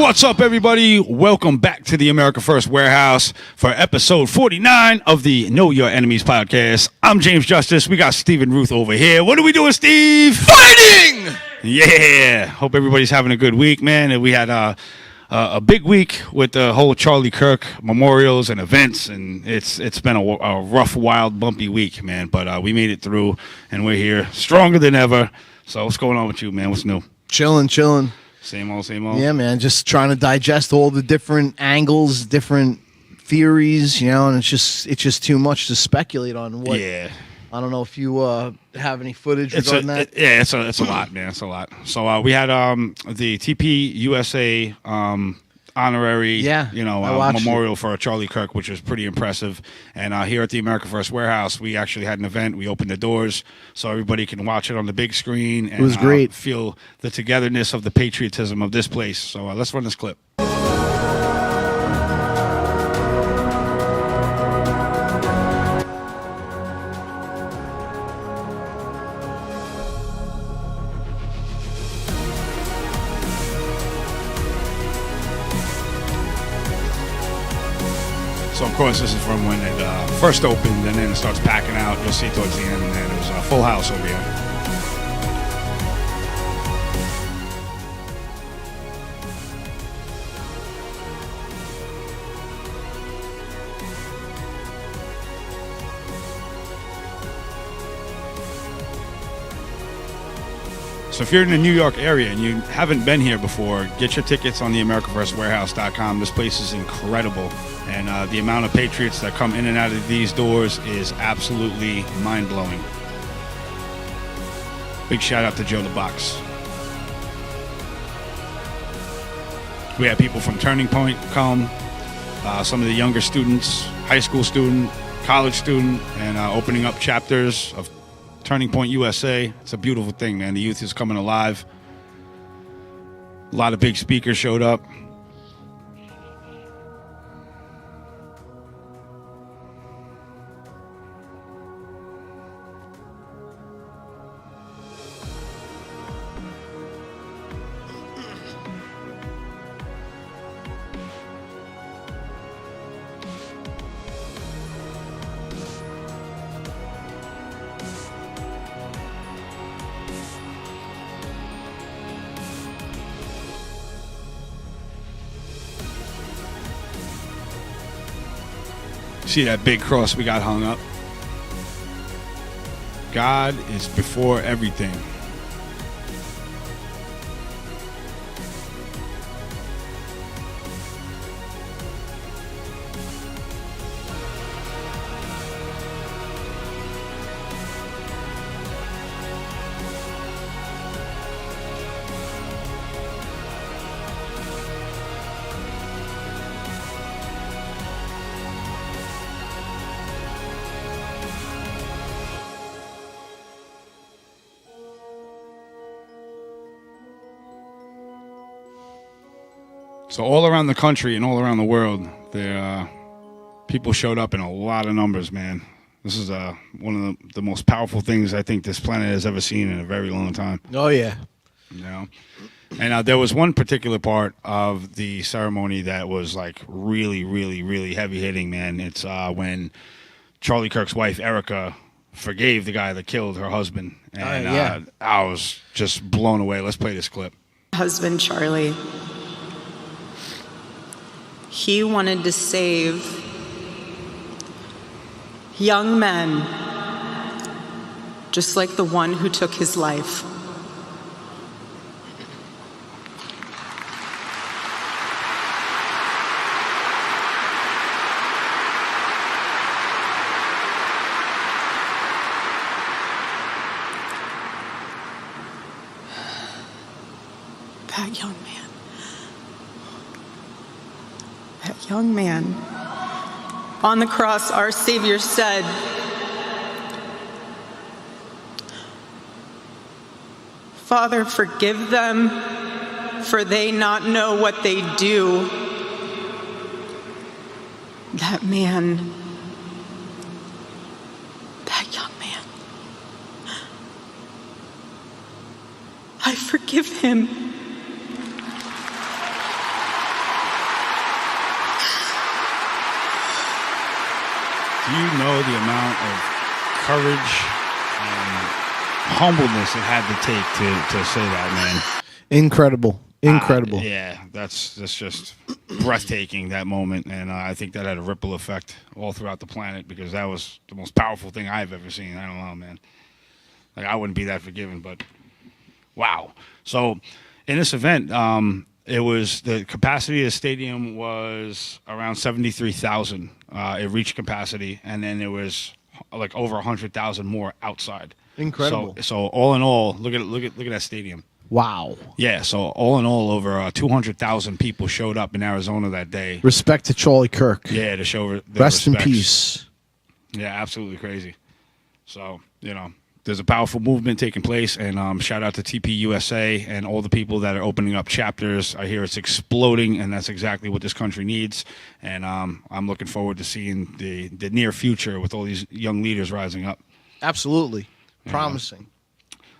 What's up, everybody? Welcome back to the America First Warehouse for episode 49 of the Know Your Enemies podcast. I'm James Justice. We got Stephen Ruth over here. What are we doing, Steve? Fighting! Yeah. Hope everybody's having a good week, man. And we had a big week with the whole Charlie Kirk memorials and events, and it's been a rough, wild, bumpy week, man. But we made it through, and we're here stronger than ever. So what's going on with you, man? What's new? Chilling. Same old, same old. Yeah, man. Just trying to digest all the different angles, different theories, and it's just too much to speculate on. What? Yeah. I don't know if you have any footage regarding that. It's a lot, man. It's a lot. So we had the TP USA honorary, memorial for Charlie Kirk, which was pretty impressive. And here at the America First Warehouse, we actually had an event. We opened the doors so everybody can watch it on the big screen. And, it was great. Feel the togetherness of the patriotism of this place. So let's run this clip. So, of course, this is from when it first opened, and then it starts packing out. You'll see towards the end, and then it was a full house over here. So if you're in the New York area and you haven't been here before, get your tickets on the AmericaFirstWarehouse.com. This place is incredible. And the amount of patriots that come in and out of these doors is absolutely mind-blowing. Big shout out to Joe the Box. We had people from Turning Point come, some of the younger students, high school student, college student, and opening up chapters of Turning Point USA. It's a beautiful thing, man. The youth is coming alive. A lot of big speakers showed up. See that big cross we got hung up? God is before everything. So all around the country and all around the world, people showed up in a lot of numbers, man. This is one of the most powerful things I think this planet has ever seen in a very long time. Oh, yeah. And there was one particular part of the ceremony that was like really, really, really heavy hitting, man. It's when Charlie Kirk's wife, Erica, forgave the guy that killed her husband. And I was just blown away. Let's play this clip. Husband, Charlie. He wanted to save young men, just like the one who took his life. That young man. That young man. On the cross, our Savior said, "Father, forgive them, for they not know what they do." That man, that young man, I forgive him. Do you know the amount of courage and humbleness it had to take to say that, man? Incredible. Yeah, that's just breathtaking, that moment. And I think that had a ripple effect all throughout the planet because that was the most powerful thing I've ever seen. I don't know, man. Like, I wouldn't be that forgiving, but wow. So in this event, it was the capacity of the stadium was around 73,000. It reached capacity, and then there was like over 100,000 more outside. Incredible. So all in all, look at that stadium. Wow. Yeah. So all in all, over 200,000 people showed up in Arizona that day. Respect to Charlie Kirk. Yeah, to show their Rest in respects. peace. Yeah, absolutely crazy. So, there's a powerful movement taking place, and shout out to TPUSA and all the people that are opening up chapters. I hear it's exploding, and that's exactly what this country needs. And I'm looking forward to seeing the near future with all these young leaders rising up. Absolutely. Promising.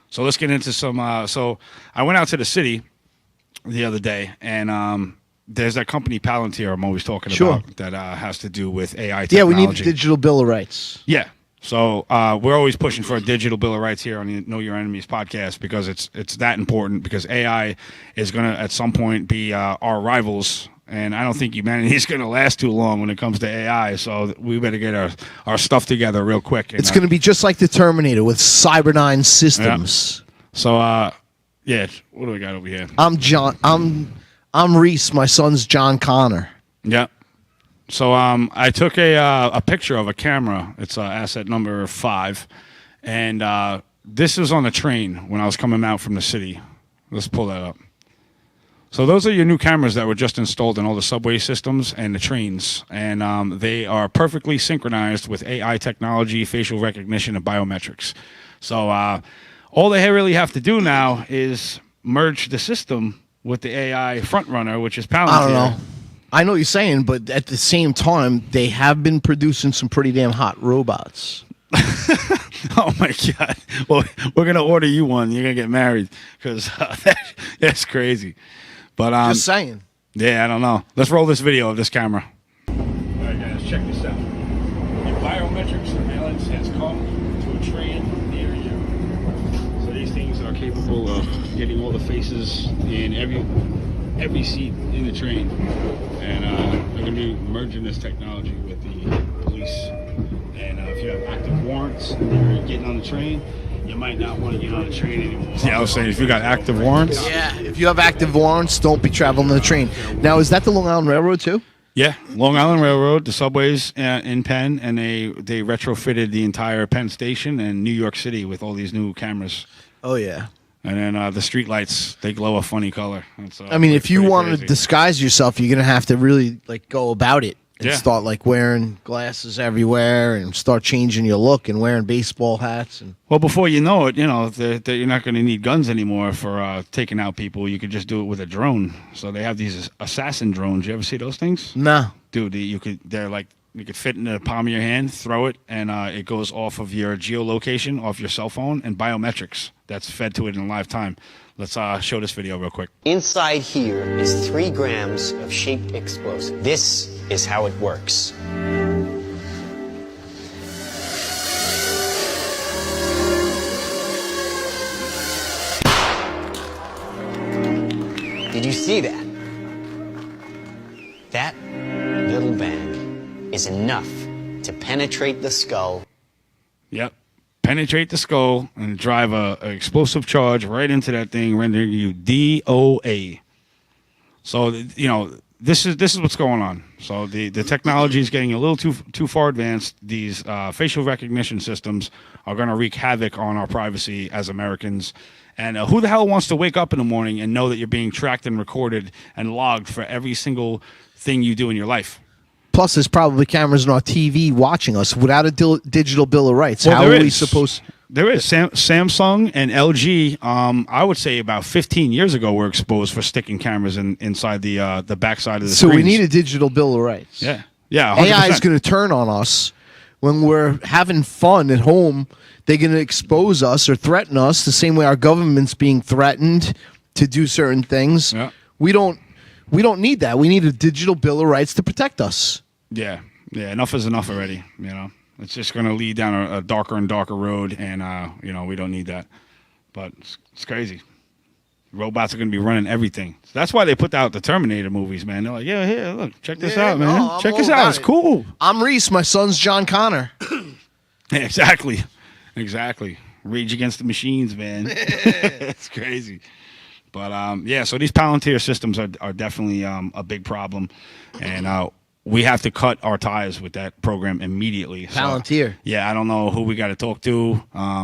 So let's get into some. So I went out to the city the other day, and there's that company Palantir I'm always talking about that has to do with AI technology. Yeah, we need a digital bill of rights. Yeah. So we're always pushing for a digital bill of rights here on the Know Your Enemies podcast because it's that important, because AI is going to at some point be our rivals. And I don't think humanity is going to last too long when it comes to AI. So we better get our stuff together real quick. And, it's going to be just like the Terminator with Cyberdyne systems. Yeah. So, yeah, what do we got over here? I'm Reese. My son's John Connor. Yeah. So I took a picture of a camera. It's asset number 5. And this was on the train when I was coming out from the city. Let's pull that up. So those are your new cameras that were just installed in all the subway systems and the trains. And they are perfectly synchronized with AI technology, facial recognition, and biometrics. So all they really have to do now is merge the system with the AI frontrunner, which is Palantir. I don't know. I know what you're saying, but at the same time, they have been producing some pretty damn hot robots. Oh, my God. Well, we're going to order you one. You're going to get married because that's crazy. But just saying. Yeah, I don't know. Let's roll this video of this camera. All right, guys, check this out. Your biometric surveillance has come to a train near you. So these things are capable of getting all the faces in every seat in the train. And they're going to be merging this technology with the police. And if you have active warrants and you're getting on the train, you might not want to get on the train anymore. Yeah, I was saying, if you got active warrants. Yeah, if you have active warrants, don't be traveling on the train. Now, is that the Long Island Railroad, too? Yeah, Long Island Railroad, the subways in Penn, and they retrofitted the entire Penn Station and New York City with all these new cameras. Oh, yeah. And then the street lights, they glow a funny color. I mean, if you want crazy. to disguise yourself, you're going to have to really go about it. And Yeah. start wearing glasses everywhere and start changing your look and wearing baseball hats. And Well, before you know it, you're not going to need guns anymore for taking out people. You could just do it with a drone. So they have these assassin drones. You ever see those things? no. Dude, you could fit in the palm of your hand, throw it, and it goes off of your geolocation, off your cell phone, and biometrics that's fed to it in live time. Let's show this video real quick. Inside here is 3 grams of shaped explosive. This is how it works. Did you see that? That little bang is enough to penetrate the skull. Yep. Penetrate the skull and drive an explosive charge right into that thing, rendering you DOA. So, this is what's going on. So the technology is getting a little too far advanced. These facial recognition systems are going to wreak havoc on our privacy as Americans. And who the hell wants to wake up in the morning and know that you're being tracked and recorded and logged for every single thing you do in your life? Plus, there's probably cameras on our TV watching us without a digital bill of rights. Well, How are we supposed? There is. Samsung and LG, I would say about 15 years ago, were exposed for sticking cameras inside the backside of the So screens. we need a digital bill of rights. Yeah. Yeah, 100%. AI is going to turn on us when we're having fun at home. They're going to expose us or threaten us the same way our government's being threatened to do certain things. Yeah. We don't need that. We need a digital bill of rights to protect us. Yeah. Yeah, enough is enough already. It's just going to lead down a darker and darker road, and we don't need that. But it's crazy. Robots are going to be running everything. So that's why they put out the Terminator movies, man. They're like, yeah, here, look, check this out, man. Check this out. It's cool. I'm Reese. My son's John Connor. Exactly. Rage Against the Machines, man. It's crazy. But, so these Palantir systems are definitely a big problem. And we have to cut our ties with that program immediately. Palantir. So, yeah, I don't know who we got to talk to,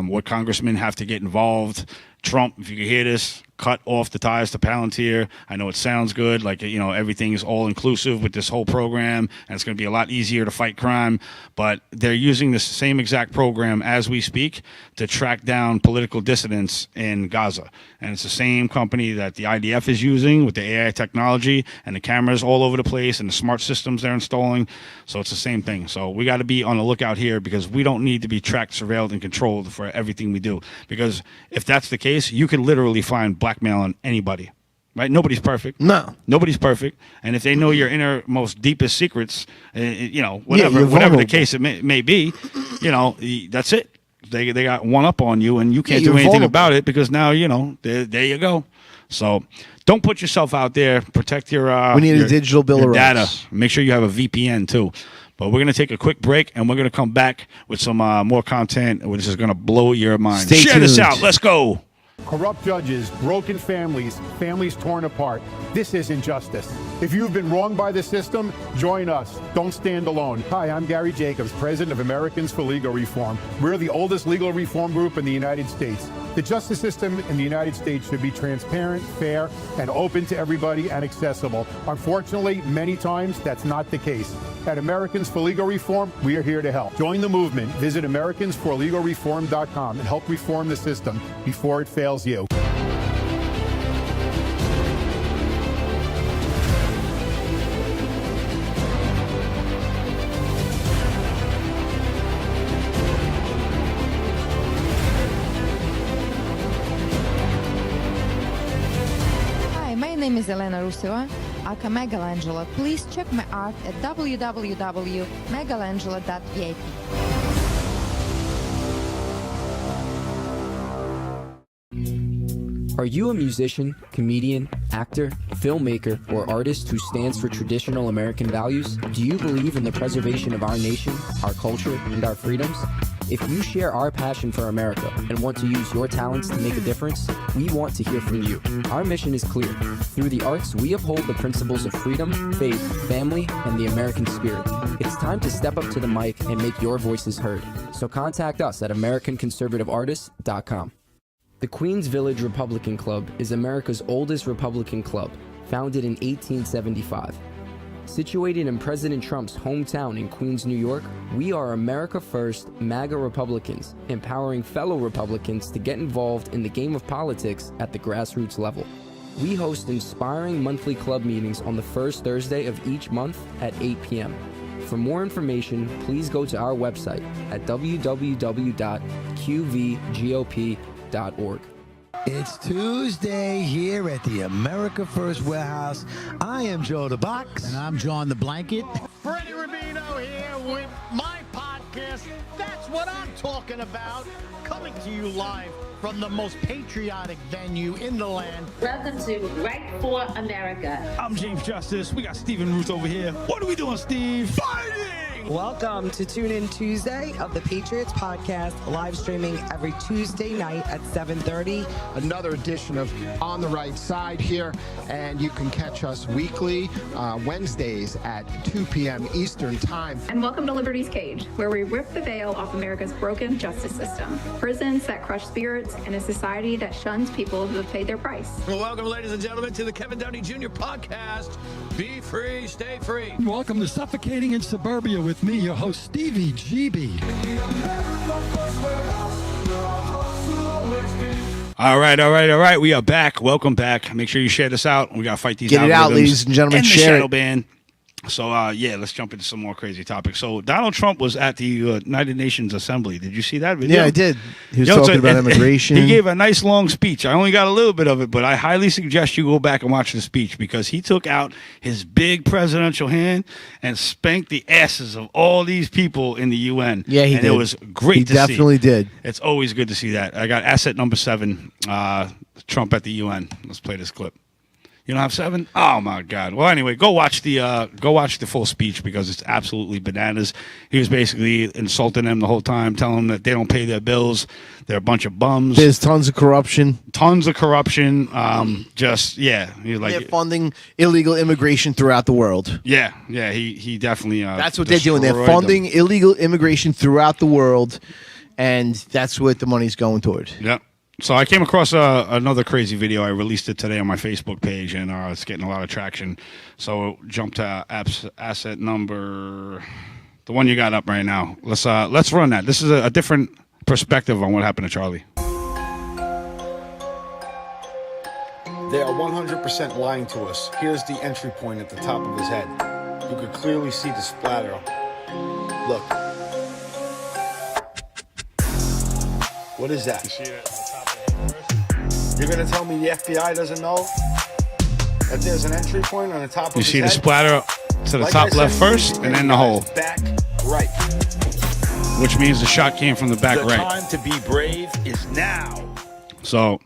what congressmen have to get involved. Trump, if you can hear this, cut off the ties to Palantir. I know it sounds good, like, everything is all inclusive with this whole program, and it's going to be a lot easier to fight crime. But they're using the same exact program as we speak to track down political dissidents in Gaza. And it's the same company that the IDF is using with the AI technology and the cameras all over the place and the smart systems they're installing. So it's the same thing. So we got to be on the lookout here, because we don't need to be tracked, surveilled, and controlled for everything we do. Because if that's the case, you can literally find blackmail on anybody. Right? Nobody's perfect. No. Nobody's perfect. And if they know your innermost, deepest secrets, whatever the case it may be, that's it. They got one up on you, and you can't do anything about it, because now, there you go. So don't put yourself out there. Protect your we need a digital bill of data. rights. Make sure you have a VPN too. But we're going to take a quick break, and we're going to come back with some more content, which is going to blow your mind. Share this out. Let's go. Corrupt judges, broken families, families torn apart. This isn't justice. If you've been wronged by the system, join us. Don't stand alone. Hi, I'm Gary Jacobs, president of Americans for Legal Reform. We're the oldest legal reform group in the United States. The justice system in the United States should be transparent, fair, and open to everybody and accessible. Unfortunately, many times that's not the case. At Americans for Legal Reform, we are here to help. Join the movement. Visit AmericansForLegalReform.com and help reform the system before it fails you. My name is Elena Ruseva, aka Megalangela. Please check my art at www.megalangela.vip. Are you a musician, comedian, actor, filmmaker, or artist who stands for traditional American values? Do you believe in the preservation of our nation, our culture, and our freedoms? If you share our passion for America and want to use your talents to make a difference, we want to hear from you. Our mission is clear. Through the arts, we uphold the principles of freedom, faith, family, and the American spirit. It's time to step up to the mic and make your voices heard. So contact us at AmericanConservativeArtists.com. The Queens Village Republican Club is America's oldest Republican club, founded in 1875. Situated in President Trump's hometown in Queens, New York, we are America First MAGA Republicans, empowering fellow Republicans to get involved in the game of politics at the grassroots level. We host inspiring monthly club meetings on the first Thursday of each month at 8 p.m. For more information, please go to our website at www.qvgop.org. It's Tuesday here at the America First Warehouse. I am Joe the Box. And I'm John the Blanket. Freddie Rubino here with my podcast. That's what I'm talking about. Coming to you live from the most patriotic venue in the land. Welcome to Right for America. I'm James Justice. We got Stephen Ruth over here. What are we doing, Steve? Fighting! Welcome to Tune In Tuesday of the Patriots Podcast, live streaming every Tuesday night at 7:30. Another edition of On the Right Side here, and you can catch us weekly, Wednesdays at 2 p.m. Eastern Time. And welcome to Liberty's Cage, where we rip the veil off America's broken justice system, prisons that crush spirits, and a society that shuns people who have paid their price. Well, welcome, ladies and gentlemen, to the Kevin Downey Jr. Podcast. Be free, stay free. Welcome to Suffocating in Suburbia with me, your host, Stevie GB. All right. We are back. Welcome back. Make sure you share this out. We got to fight these Get it out, algorithms ladies and gentlemen. and Share the shadow it. ban. So, let's jump into some more crazy topics. So, Donald Trump was at the United Nations Assembly. Did you see that video? Yeah, I did. He was talking about immigration. He gave a nice long speech. I only got a little bit of it, but I highly suggest you go back and watch the speech because he took out his big presidential hand and spanked the asses of all these people in the UN. Yeah, he and did. It was great to see. He definitely did. It's always good to see that. I got asset number 7, Trump at the UN. Let's play this clip. You don't have 7? Oh my God! Well, anyway, go watch the full speech because it's absolutely bananas. He was basically insulting them the whole time, telling them that they don't pay their bills, they're a bunch of bums. There's tons of corruption. He's like they're funding illegal immigration throughout the world. Yeah. He definitely. That's what they're doing. They're funding illegal immigration throughout the world, and that's what the money's going toward. Yep. So I came across another crazy video. I released it today on my Facebook page, and it's getting a lot of traction. So jump to asset number, the one you got up right now. Let's run that. This is a different perspective on what happened to Charlie. They are 100% lying to us. Here's the entry point at the top of his head. You could clearly see the splatter. Look. What is that? You see that? You're going to tell me the FBI doesn't know that there's an entry point on the top of his head? You see the splatter to the top left first, and then the hole. Back right. Which means the shot came from the back right. The time to be brave is now. So,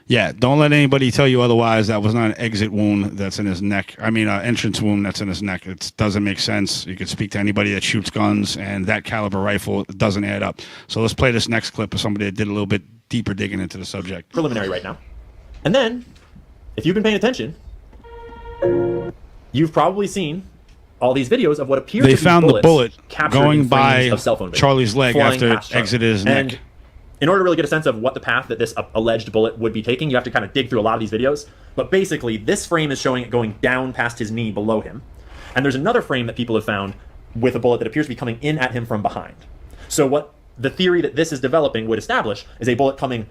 yeah, don't let anybody tell you otherwise. That was not an exit wound that's in his neck. I mean, entrance wound that's in his neck. It doesn't make sense. You could speak to anybody that shoots guns, and that caliber rifle doesn't add up. So let's play this next clip of somebody that did a little bit deeper digging into the subject. Preliminary right now. And then, if you've been paying attention, you've probably seen all these videos of what appear to be found the bullet going by of cell phone video, Charlie's leg after it exited his neck. And in order to really get a sense of what the path that this alleged bullet would be taking, you have to kind of dig through a lot of these videos. But basically, this frame is showing it going down past his knee below him. And there's another frame that people have found with a bullet that appears to be coming in at him from behind. So what the theory that this is developing would establish is a bullet coming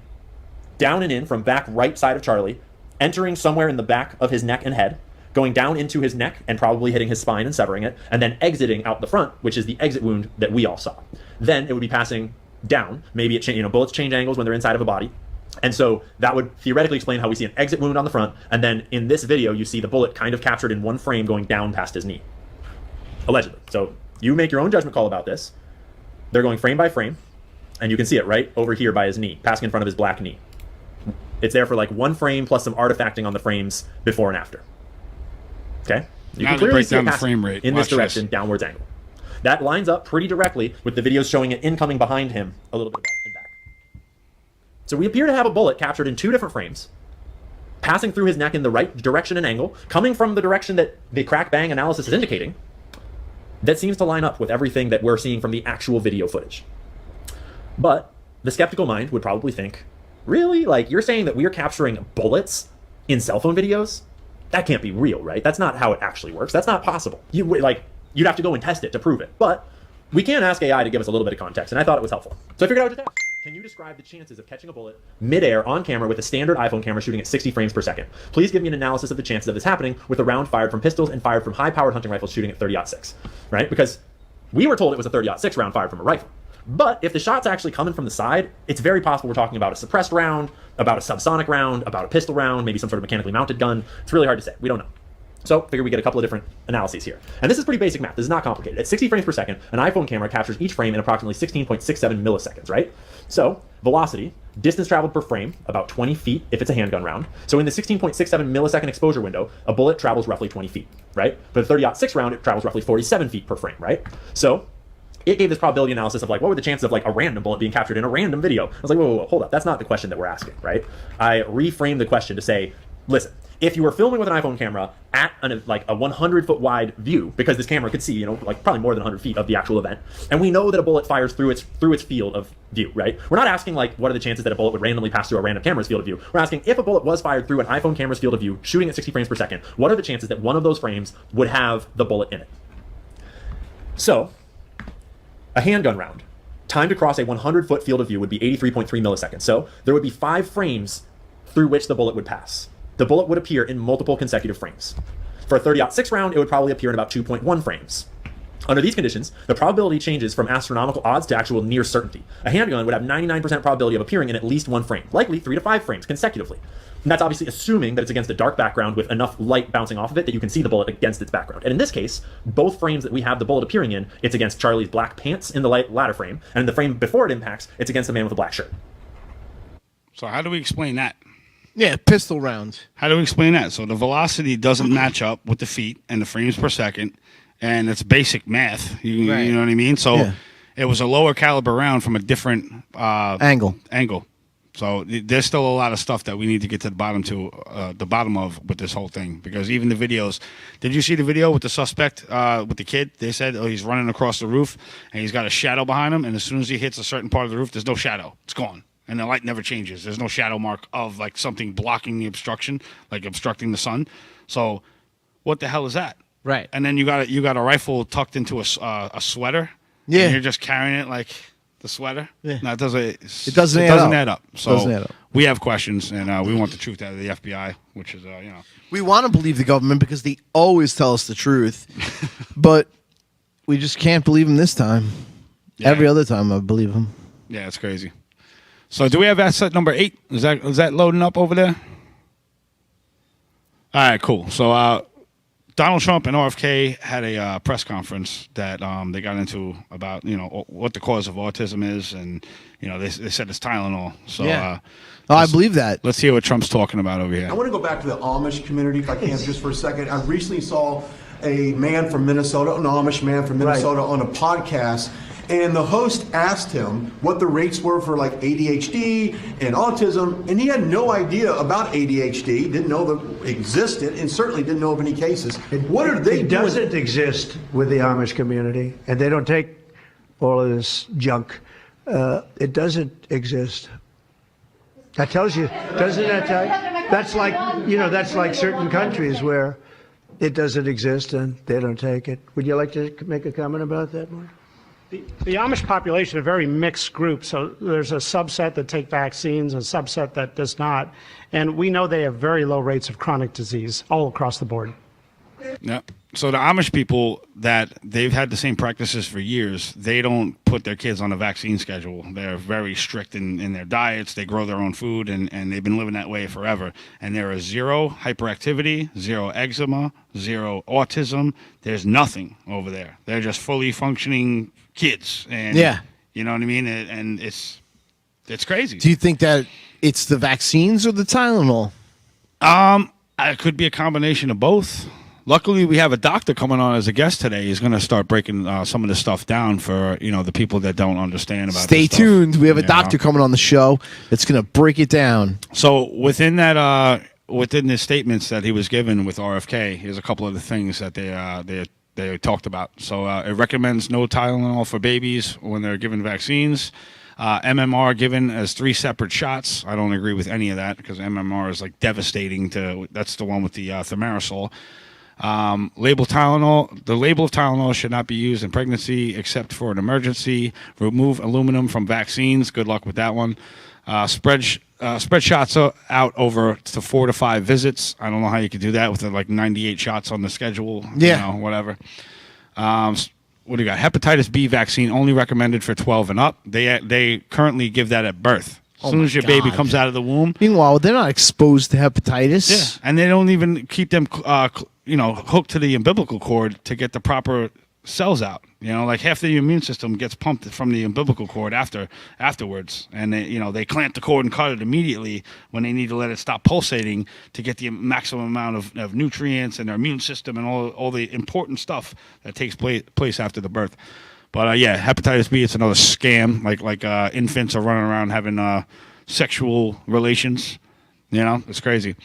down and in from back right side of Charlie, entering somewhere in the back of his neck and head, going down into his neck and probably hitting his spine and severing it, and then exiting out the front, which is the exit wound that we all saw. Then it would be passing down. Maybe bullets change angles when they're inside of a body. And so that would theoretically explain how we see an exit wound on the front, and then in this video you see the bullet kind of captured in one frame going down past his knee. Allegedly. So you make your own judgment call about this. They're going frame by frame, and you can see it right over here by his knee, passing in front of his black knee. It's there for like one frame plus some artifacting on the frames before and after. Okay? You can clearly see it passing in this direction, downwards angle. That lines up pretty directly with the videos showing it incoming behind him a little bit above and back. So we appear to have a bullet captured in 2 different frames, passing through his neck in the right direction and angle, coming from the direction that the crack bang analysis is indicating, that seems to line up with everything that we're seeing from the actual video footage. But the skeptical mind would probably think, really? Like, you're saying that we're capturing bullets in cell phone videos? That can't be real, right? That's not how it actually works. That's not possible. You'd have to go and test it to prove it. But we can ask AI to give us a little bit of context, and I thought it was helpful. So I figured I would just ask. Can you describe the chances of catching a bullet midair on camera with a standard iPhone camera shooting at 60 frames per second? Please give me an analysis of the chances of this happening with a round fired from pistols and fired from high-powered hunting rifles shooting at 30-06, right? Because we were told it was a 30-06 round fired from a rifle. But if the shot's actually coming from the side, it's very possible we're talking about a suppressed round, about a subsonic round, about a pistol round, maybe some sort of mechanically mounted gun. It's really hard to say. We don't know. So figure we get a couple of different analyses here. And this is pretty basic math. This is not complicated. At 60 frames per second, an iPhone camera captures each frame in approximately 16.67 milliseconds, right? So velocity, distance traveled per frame, about 20 feet if it's a handgun round. So in the 16.67 millisecond exposure window, a bullet travels roughly 20 feet, right? But a 30-06 round, it travels roughly 47 feet per frame, right? So it gave this probability analysis of like, what were the chances of like a random bullet being captured in a random video? I was like, whoa, hold up. That's not the question that we're asking, right? I reframed the question to say, listen, if you were filming with an iPhone camera at a 100-foot wide view, because this camera could see, probably more than 100 feet of the actual event, and we know that a bullet fires through its field of view, right? We're not asking like, what are the chances that a bullet would randomly pass through a random camera's field of view? We're asking if a bullet was fired through an iPhone camera's field of view, shooting at 60 frames per second, what are the chances that one of those frames would have the bullet in it? So, a handgun round, timed across a 100-foot field of view would be 83.3 milliseconds. So there would be 5 frames through which the bullet would pass. The bullet would appear in multiple consecutive frames. For a 30-06 round, it would probably appear in about 2.1 frames. Under these conditions, the probability changes from astronomical odds to actual near certainty. A handgun would have 99% probability of appearing in at least one frame, likely 3 to 5 frames consecutively. And that's obviously assuming that it's against a dark background with enough light bouncing off of it that you can see the bullet against its background. And in this case, both frames that we have the bullet appearing in, it's against Charlie's black pants in the latter frame, and in the frame before it impacts, it's against the man with a black shirt. So how do we explain that? Yeah, pistol rounds. How do we explain that? So the velocity doesn't match up with the feet and the frames per second, and it's basic math. You know what I mean? So it was a lower caliber round from a different angle. So there's still a lot of stuff that we need to get to the bottom of with this whole thing, because even the videos. Did you see the video with the suspect with the kid? They said, oh, he's running across the roof and he's got a shadow behind him, and as soon as he hits a certain part of the roof, there's no shadow. It's gone. And the light never changes. There's no shadow mark of like something blocking the obstruction, like obstructing the sun. So what the hell is that? Right. And then you got a rifle tucked into a sweater. Yeah. And you're just carrying it like the sweater. Yeah. No, it doesn't add up. So Doesn't add up. we have questions, and we want the truth out of the FBI, which is We want to believe the government because they always tell us the truth, but we just can't believe them this time. Yeah. Every other time I believe them. Yeah, it's crazy. So do we have asset number 8? Is that loading up over there? All right, cool. So Donald Trump and RFK had a press conference that they got into about what the cause of autism is, and they said it's Tylenol. So I believe that. Let's hear what Trump's talking about over here. I want to go back to the Amish community, if I can, just for a second. I recently saw a man from Minnesota, an Amish man from Minnesota, on a podcast. And the host asked him what the rates were for like ADHD and autism, and he had no idea about ADHD, didn't know that it existed, and certainly didn't know of any cases. What are they doing? It doesn't exist with the Amish community, and they don't take all of this junk. It doesn't exist. That tells you, doesn't that tell you? That's like, that's like certain countries where it doesn't exist and they don't take it. Would you like to make a comment about that, Mark? The Amish population is a very mixed group, so there's a subset that take vaccines, a subset that does not, and we know they have very low rates of chronic disease all across the board. Yeah. So the Amish people, that they've had the same practices for years, they don't put their kids on a vaccine schedule. They're very strict in their diets. They grow their own food, and they've been living that way forever. And there is zero hyperactivity, zero eczema, zero autism. There's nothing over there. They're just fully functioning kids. And you know what I mean? And it's crazy. Do you think that it's the vaccines or the Tylenol? It could be a combination of both. Luckily, we have a doctor coming on as a guest today. He's going to start breaking some of this stuff down for the people that don't understand about. Stay tuned. We have a doctor coming on the show that's going to break it down. So within that, within the statements that he was given with RFK, here's a couple of the things that they talked about. So it recommends no Tylenol for babies when they're given vaccines. MMR given as 3 separate shots. I don't agree with any of that because MMR is like devastating. That's the one with the thimerosal. The label of Tylenol should not be used in pregnancy except for an emergency. Remove aluminum from vaccines. Good luck with that one. Spread shots out over to 4 to 5 visits. I don't know how you could do that with like 98 shots on the schedule. Yeah. Whatever. What do you got? Hepatitis B vaccine only recommended for 12 and up. They currently give that at birth. As soon as your baby comes out of the womb. Meanwhile, they're not exposed to hepatitis. Yeah, and they don't even keep them, hooked to the umbilical cord to get the proper cells out. Like half the immune system gets pumped from the umbilical cord afterwards, and they clamp the cord and cut it immediately when they need to let it stop pulsating to get the maximum amount of nutrients and their immune system and all the important stuff that takes place after the birth. But hepatitis B, it's another scam. Like infants are running around having sexual relations. It's crazy.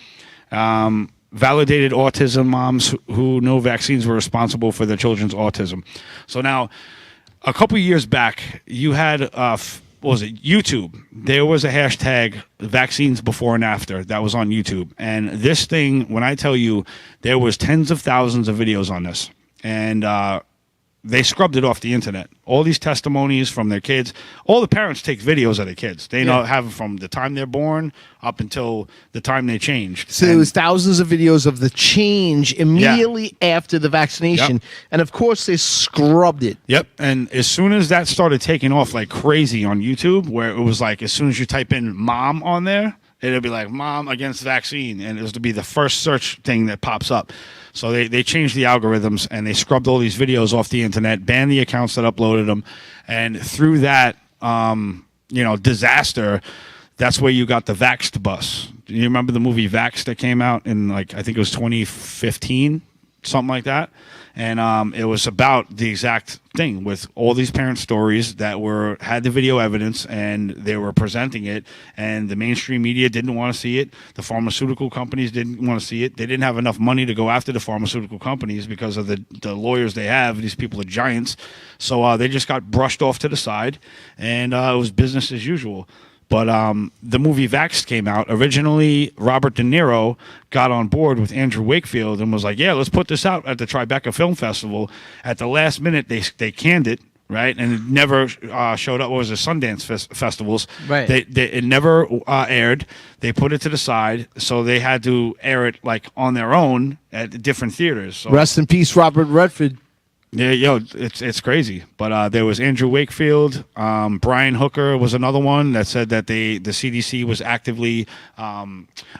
Validated autism moms who know vaccines were responsible for their children's autism. So now, a couple of years back, you had what was it, YouTube? There was a hashtag vaccines before and after that was on YouTube, and this thing, when I tell you, there was tens of thousands of videos on this, and they scrubbed it off the internet. All these testimonies from their kids. All the parents take videos of their kids. They know have from the time they're born up until the time they changed. So there was thousands of videos of the change immediately after the vaccination. Yep. And of course they scrubbed it. Yep. And as soon as that started taking off like crazy on YouTube, where it was like as soon as you type in mom on there, it'll be like mom against vaccine. And it was to be the first search thing that pops up. So they changed the algorithms and they scrubbed all these videos off the internet, banned the accounts that uploaded them. And through that, disaster, that's where you got the Vaxxed bus. Do you remember the movie Vaxxed that came out in I think it was 2015, something like that? And it was about the exact thing with all these parent stories that had the video evidence and they were presenting it, and the mainstream media didn't want to see it. The pharmaceutical companies didn't want to see it. They didn't have enough money to go after the pharmaceutical companies because of the lawyers they have. These people are giants. So they just got brushed off to the side, and it was business as usual. But the movie Vaxxed came out. Originally, Robert De Niro got on board with Andrew Wakefield and was like, yeah, let's put this out at the Tribeca Film Festival. At the last minute, they canned it, right? And it never showed up. What was it, Sundance festivals? Right. It never aired. They put it to the side, so they had to air it on their own at different theaters. So, Rest in peace, Robert Redford. Yeah, it's crazy. But there was Andrew Wakefield. Brian Hooker was another one that said that the CDC was actively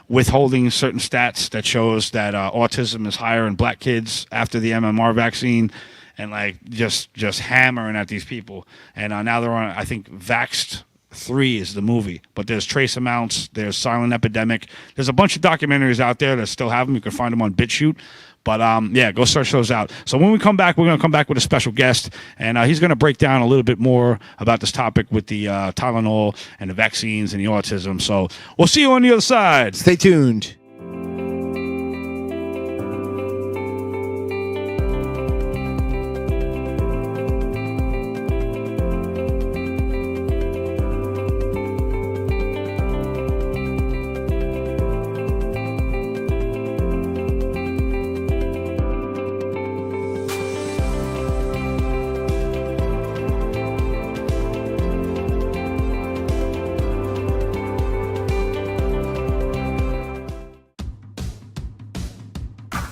withholding certain stats that shows that autism is higher in black kids after the MMR vaccine, and just hammering at these people. And now they're on, I think, Vaxxed 3 is the movie, but there's Trace Amounts, there's Silent Epidemic. There's a bunch of documentaries out there that still have them. You can find them on BitChute. But go search those out. So when we come back, we're going to come back with a special guest, and he's going to break down a little bit more about this topic with the Tylenol and the vaccines and the autism. So we'll see you on the other side. Stay tuned.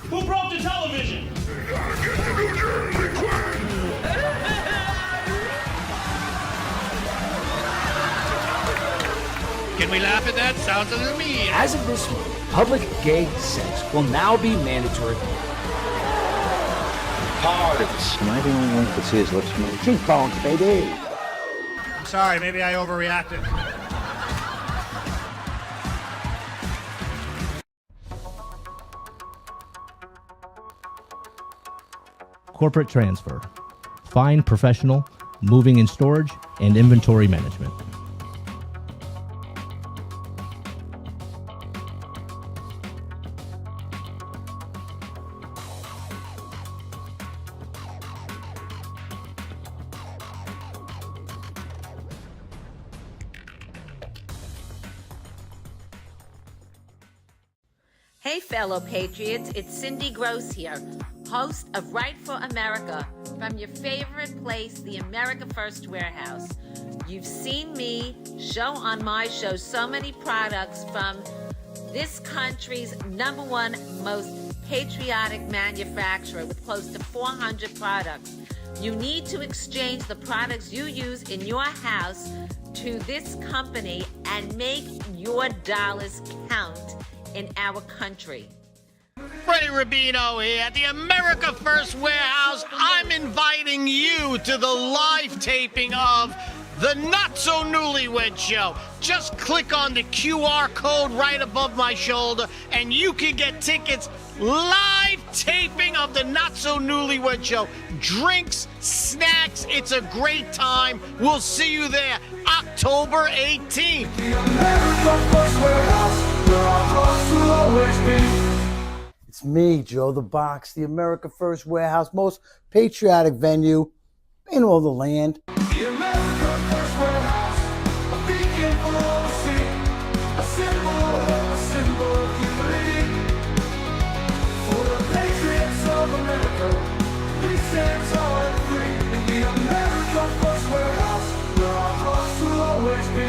Who broke the television? Can we laugh at that? Sounds to me. As of this week, public gay sex will now be mandatory. Parties. Am I the only one that could see his lips move? Cheekbones, baby. Sorry, maybe I overreacted. Corporate transfer, fine professional, moving and storage, and inventory management. Hey, fellow patriots, it's Cindy Gross here, host of Right for America, from your favorite place, the America First Warehouse. You've seen me show on my show so many products from this country's #1 most patriotic manufacturer with close to 400 products. You need to exchange the products you use in your house to this company and make your dollars count in our country. Freddie Rubino here at the America First Warehouse. I'm inviting you to the live taping of the Not So Newlywed Show. Just click on the QR code right above my shoulder and you can get tickets. Live taping of the Not So Newlywed Show. Drinks, snacks, it's a great time. We'll see you there October 18th. It's me, Joe the Box, the America First Warehouse, most patriotic venue in all the land. The America First Warehouse, a beacon for all to see, a symbol of unity. For the patriots of America, we stand tall and free. always be.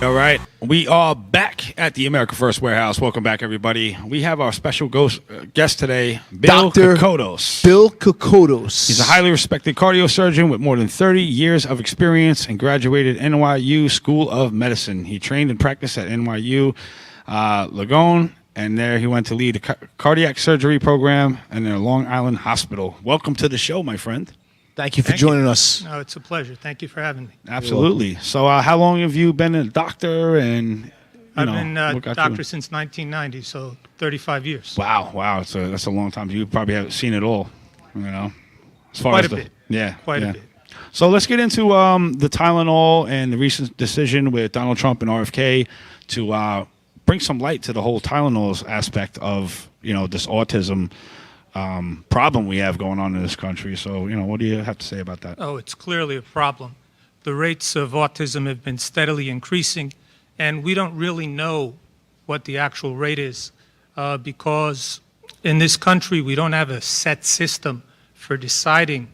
All right, we are back at the America First Warehouse. Welcome back, everybody. We have our special guest today, Bill Dr. Kokotos. Bill Kokotos. He's a highly respected cardiosurgeon with more than 30 years of experience and graduated NYU School of Medicine. He trained and practiced at NYU Langone, and there he went to lead a cardiac surgery program in a Long Island hospital. Welcome to the show, my friend. Thank you for joining us. No, it's a pleasure. Thank you for having me. Absolutely. So how long have you been a doctor? And I've been a doctor since 1990, so 35 years. Wow. That's a long time. You probably haven't seen it all, as far Quite as a bit. Yeah. Quite a bit. So let's get into the Tylenol and the recent decision with Donald Trump and RFK to bring some light to the whole Tylenol's aspect of, this autism problem we have going on in this country. So, what do you have to say about that? Oh, it's clearly a problem. The rates of autism have been steadily increasing, and we don't really know what the actual rate is because in this country we don't have a set system for deciding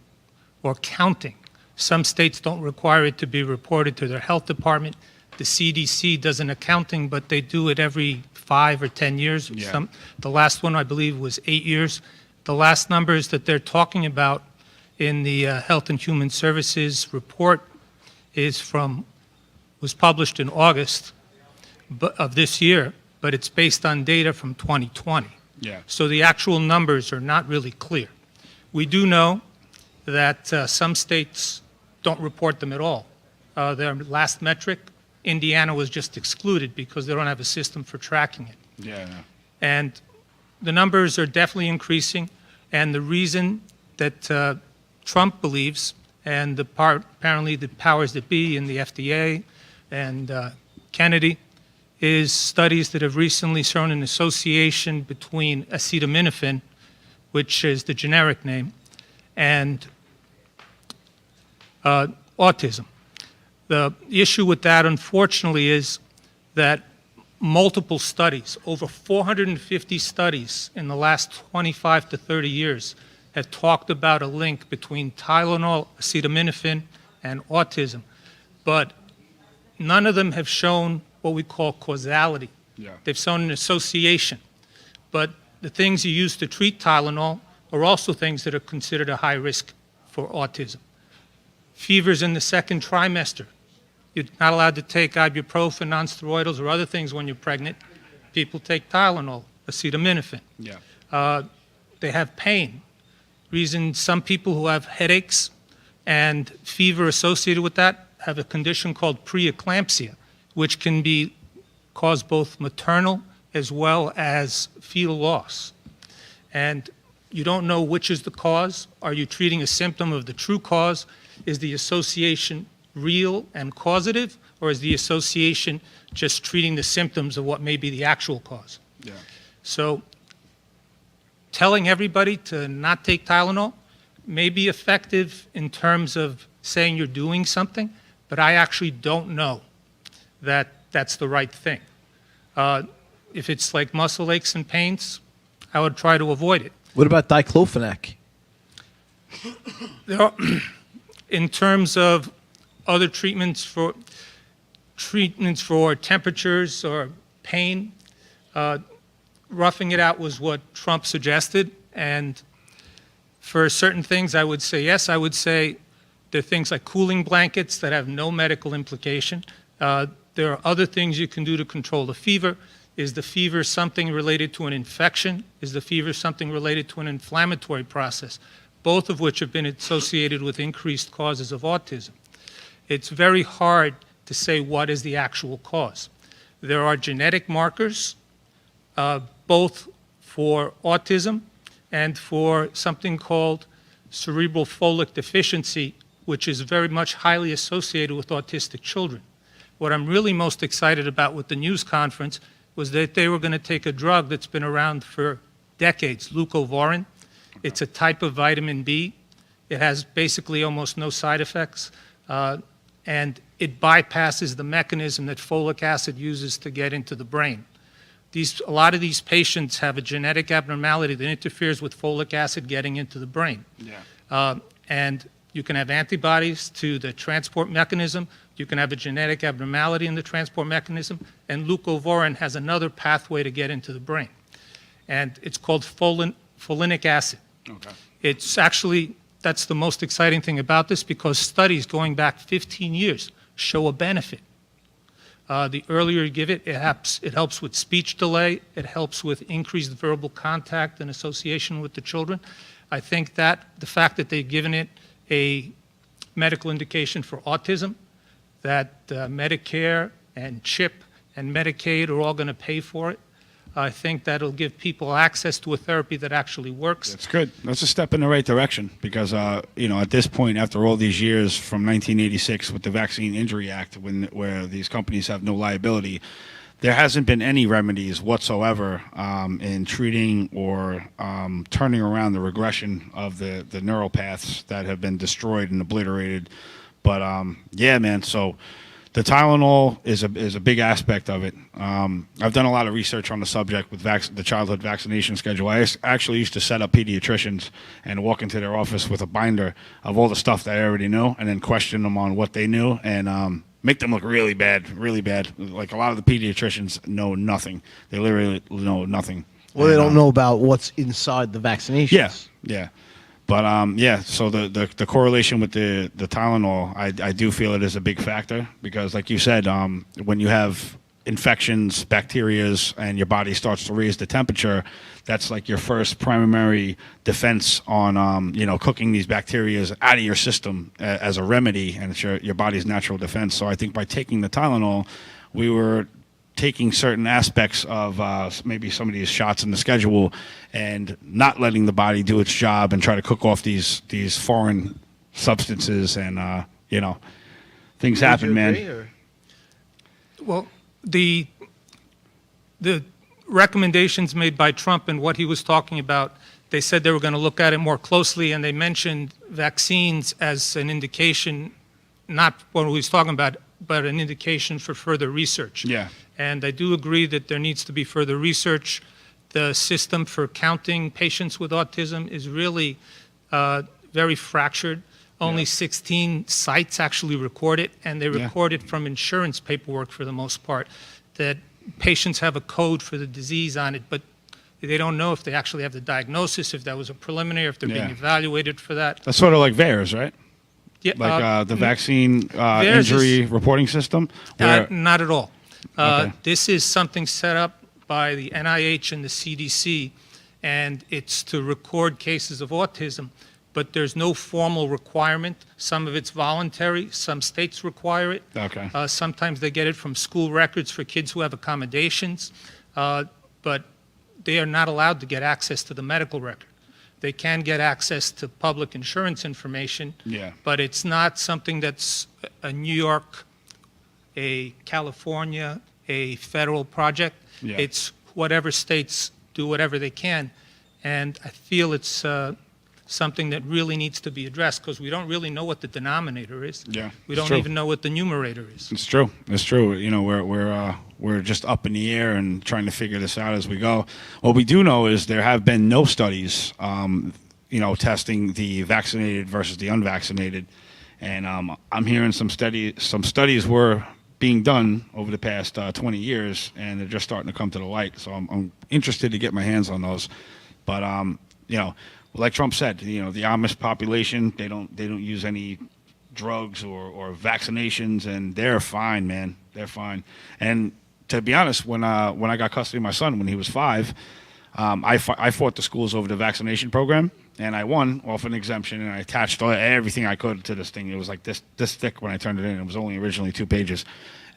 or counting. Some states don't require it to be reported to their health department. The CDC does an accounting, but they do it every 5 or 10 years. Yeah. The last one, I believe, was 8 years. The last numbers that they're talking about in the Health and Human Services report was published in August of this year, but it's based on data from 2020. Yeah. So the actual numbers are not really clear. We do know that some states don't report them at all. Their last metric, Indiana was just excluded because they don't have a system for tracking it. Yeah. And the numbers are definitely increasing, and the reason that Trump believes, and apparently the powers that be in the FDA and Kennedy, is studies that have recently shown an association between acetaminophen, which is the generic name, and autism. The issue with that, unfortunately, is that multiple studies, over 450 studies in the last 25 to 30 years, have talked about a link between Tylenol, acetaminophen, and autism. But none of them have shown what we call causality. Yeah. They've shown an association. But the things you use to treat Tylenol are also things that are considered a high risk for autism. Fevers in the second trimester. You're not allowed to take ibuprofen, nonsteroidals, or other things when you're pregnant. People take Tylenol, acetaminophen. Yeah. They have pain. Reason some people who have headaches and fever associated with that have a condition called preeclampsia, which can cause both maternal as well as fetal loss. And you don't know which is the cause. Are you treating a symptom of the true cause? Is the association real and causative, or is the association just treating the symptoms of what may be the actual cause? Yeah. So telling everybody to not take Tylenol may be effective in terms of saying you're doing something, but I actually don't know that that's the right thing. If it's like muscle aches and pains, I would try to avoid it. What about diclofenac? There are, in terms of other treatments for temperatures or pain, roughing it out was what Trump suggested. And for certain things, I would say yes. I would say there are things like cooling blankets that have no medical implication. There are other things you can do to control the fever. Is the fever something related to an infection? Is the fever something related to an inflammatory process? Both of which have been associated with increased causes of autism. It's very hard to say what is the actual cause. There are genetic markers, both for autism and for something called cerebral folic deficiency, which is very much highly associated with autistic children. What I'm really most excited about with the news conference was that they were going to take a drug that's been around for decades, leucovorin. It's a type of vitamin B. It has basically almost no side effects, and it bypasses the mechanism that folic acid uses to get into the brain. A lot of these patients have a genetic abnormality that interferes with folic acid getting into the brain. Yeah. And You can have antibodies to the transport mechanism. You can have a genetic abnormality in the transport mechanism. And leucovorin has another pathway to get into the brain. And it's called folinic acid. Okay. It's actually, that's the most exciting thing about this, because studies going back 15 years show a benefit. The earlier you give it, it helps with speech delay. It helps with increased verbal contact and association with the children. I think that the fact that they've given it a medical indication for autism, that Medicare and CHIP and Medicaid are all going to pay for it, I think that'll give people access to a therapy that actually works. That's good. That's a step in the right direction because, at this point, after all these years from 1986 with the Vaccine Injury Act, where these companies have no liability, there hasn't been any remedies whatsoever in treating or turning around the regression of the neural paths that have been destroyed and obliterated. But, yeah, man, so the Tylenol is a big aspect of it. I've done a lot of research on the subject with the childhood vaccination schedule. I actually used to set up pediatricians and walk into their office with a binder of all the stuff that I already knew and then question them on what they knew and make them look really bad, really bad. Like a lot of the pediatricians know nothing. They literally know nothing. Well, they don't know about what's inside the vaccinations. Yeah. But so the correlation with the Tylenol, I do feel it is a big factor because, like you said, when you have infections, bacterias, and your body starts to raise the temperature, that's like your first primary defense on cooking these bacterias out of your system as a remedy, and it's your body's natural defense. So I think by taking the Tylenol, we were taking certain aspects of maybe some of these shots in the schedule and not letting the body do its job and try to cook off these foreign substances and things happen, man. Well, the recommendations made by Trump and what he was talking about, they said they were going to look at it more closely, and they mentioned vaccines as an indication, not what he was talking about, but an indication for further research. Yeah. And I do agree that there needs to be further research. The system for counting patients with autism is really very fractured. Only 16 sites actually record it, and they record it from insurance paperwork for the most part, that patients have a code for the disease on it, but they don't know if they actually have the diagnosis, if that was a preliminary, if they're being evaluated for that. That's sort of like VAERS, right? Yeah, like the vaccine injury reporting system? Not at all. Okay. This is something set up by the NIH and the CDC, and it's to record cases of autism, but there's no formal requirement. Some of it's voluntary. Some states require it. Okay. Sometimes they get it from school records for kids who have accommodations, but they are not allowed to get access to the medical record. They can get access to public insurance information, but it's not something that's a New York, a California, a federal project. It's whatever states do whatever they can, and I feel it's something that really needs to be addressed because we don't really know what the denominator is. Yeah, we don't even know what the numerator is. It's true. It's true. We're just up in the air and trying to figure this out as we go. What we do know is there have been no studies, testing the vaccinated versus the unvaccinated, and I'm hearing some studies were being done over the past 20 years, and they're just starting to come to the light. So I'm interested to get my hands on those. But like Trump said, the Amish population, they don't use any drugs or vaccinations, and they're fine, man. They're fine. And to be honest, when I got custody of my son when he was 5, I fought the schools over the vaccination program, and I won off an exemption, and I attached everything I could to this thing. It was like this thick when I turned it in. It was only originally 2 pages.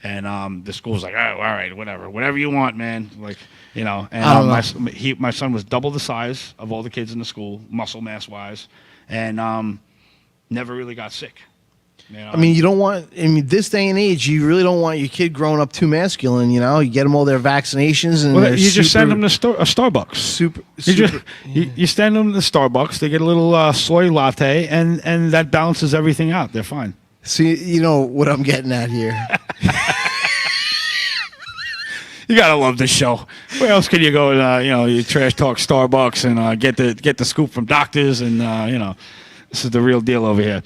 And the school was like, oh, all right, whatever you want, man. Like, and my son was double the size of all the kids in the school, muscle mass wise, and never really got sick. I mean, you don't want. This day and age, you really don't want your kid growing up too masculine. You get them all their vaccinations, and you just send them to a Starbucks. You send them to Starbucks. They get a little soy latte, and that balances everything out. They're fine. See, you know what I'm getting at here. You gotta love this show. Where else can you go? You trash talk Starbucks and get the scoop from doctors, and This is the real deal over here.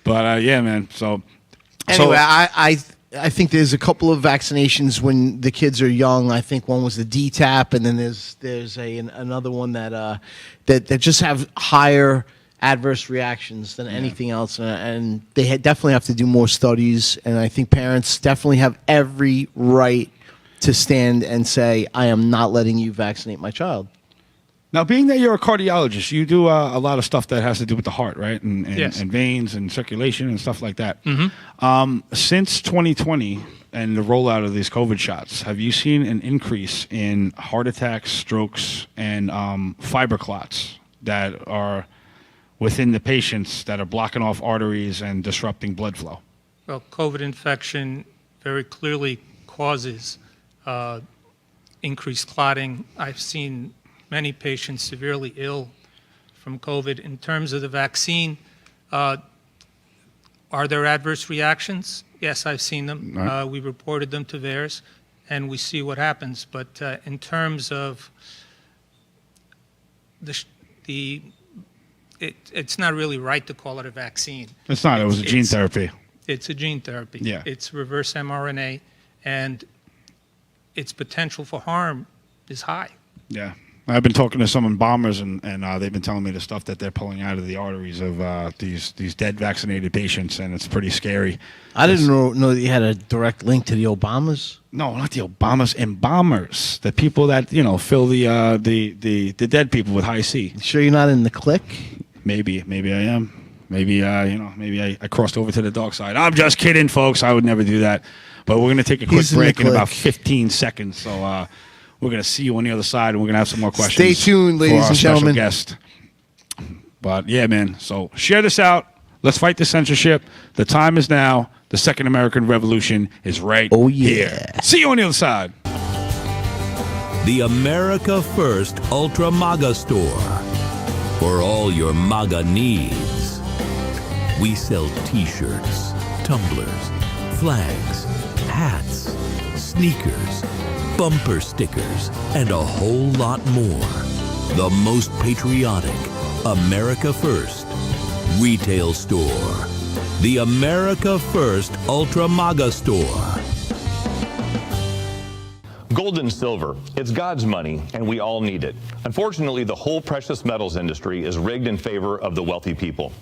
But yeah, man. So anyway, I think there's a couple of vaccinations when the kids are young. I think one was the DTaP, and then there's another one that just have higher adverse reactions than anything else, and they definitely have to do more studies. And I think parents definitely have every right to stand and say, I am not letting you vaccinate my child. Now, being that you're a cardiologist, you do a lot of stuff that has to do with the heart, right? And Yes. and veins and circulation and stuff like that. Mhm. Since 2020 and the rollout of these COVID shots, have you seen an increase in heart attacks, strokes, and fiber clots that are within the patients that are blocking off arteries and disrupting blood flow? Well, COVID infection very clearly causes increased clotting. I've seen many patients severely ill from COVID. In terms of the vaccine, are there adverse reactions? Yes, I've seen them. Right. We reported them to VAERS, and we see what happens. But in terms of it's not really right to call it a vaccine. It's not. It was a gene therapy. It's a gene therapy. Yeah. It's reverse mRNA, and its potential for harm is high. Yeah. I've been talking to some embalmers, and they've been telling me the stuff that they're pulling out of the arteries of these dead vaccinated patients, and it's pretty scary. I didn't know that you had a direct link to the Obamas. No, not the Obamas, embalmers. The people that, fill the dead people with high C. Sure you're not in the clique? Maybe I am. Maybe maybe I crossed over to the dark side. I'm just kidding, folks. I would never do that. But we're going to take a quick He's in the break in about clique. 15 seconds. So we're going to see you on the other side, and we're going to have some more questions. Stay tuned, for ladies our and special gentlemen. guest. But yeah, man. So share this out. Let's fight the censorship. The time is now. The Second American Revolution is right here. See you on the other side. The America First Ultra MAGA store. For all your MAGA needs. We sell t-shirts, tumblers, flags, hats, sneakers, bumper stickers, and a whole lot more. The most patriotic America First retail store. The America First Ultra MAGA store. Gold and silver, it's God's money, and we all need it. Unfortunately, the whole precious metals industry is rigged in favor of the wealthy people.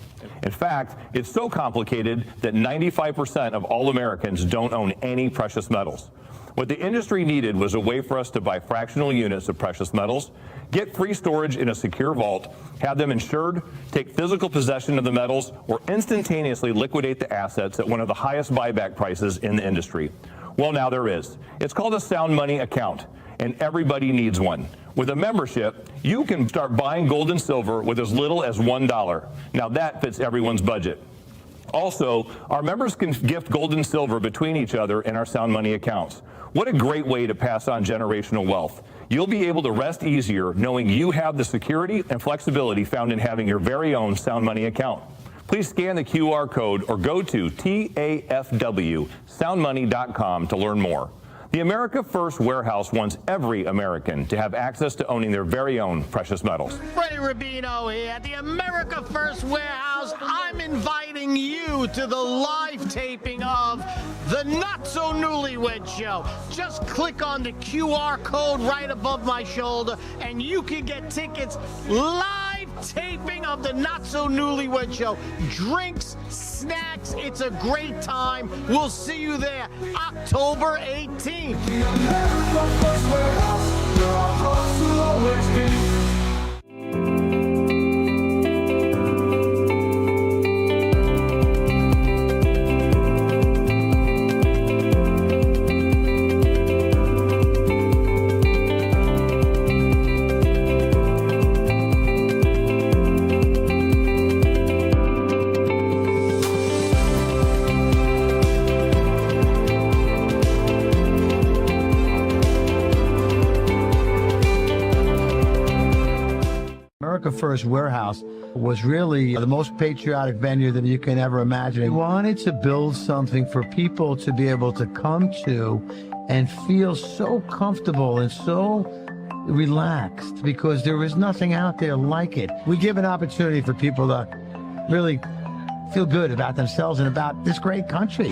In fact, it's so complicated that 95% of all Americans don't own any precious metals. What the industry needed was a way for us to buy fractional units of precious metals, get free storage in a secure vault, have them insured, take physical possession of the metals, or instantaneously liquidate the assets at one of the highest buyback prices in the industry. Well, now there is. It's called a sound money account, and everybody needs one. With a membership, you can start buying gold and silver with as little as $1. Now that fits everyone's budget. Also, our members can gift gold and silver between each other in our sound money accounts. What a great way to pass on generational wealth. You'll be able to rest easier knowing you have the security and flexibility found in having your very own sound money account. Please scan the QR code or go to tafwsoundmoney.com to learn more. The America First Warehouse wants every American to have access to owning their very own precious metals. Freddie Rubino here at the America First Warehouse. I'm inviting you to the live taping of the Not So Newlywed Show. Just click on the QR code right above my shoulder and you can get tickets live taping of the Not So Newlywed Show. Drinks, snacks, it's a great time. We'll see you there October 18th. America First Warehouse was really the most patriotic venue that you can ever imagine. We wanted to build something for people to be able to come to and feel so comfortable and so relaxed because there was nothing out there like it. We give an opportunity for people to really feel good about themselves and about this great country.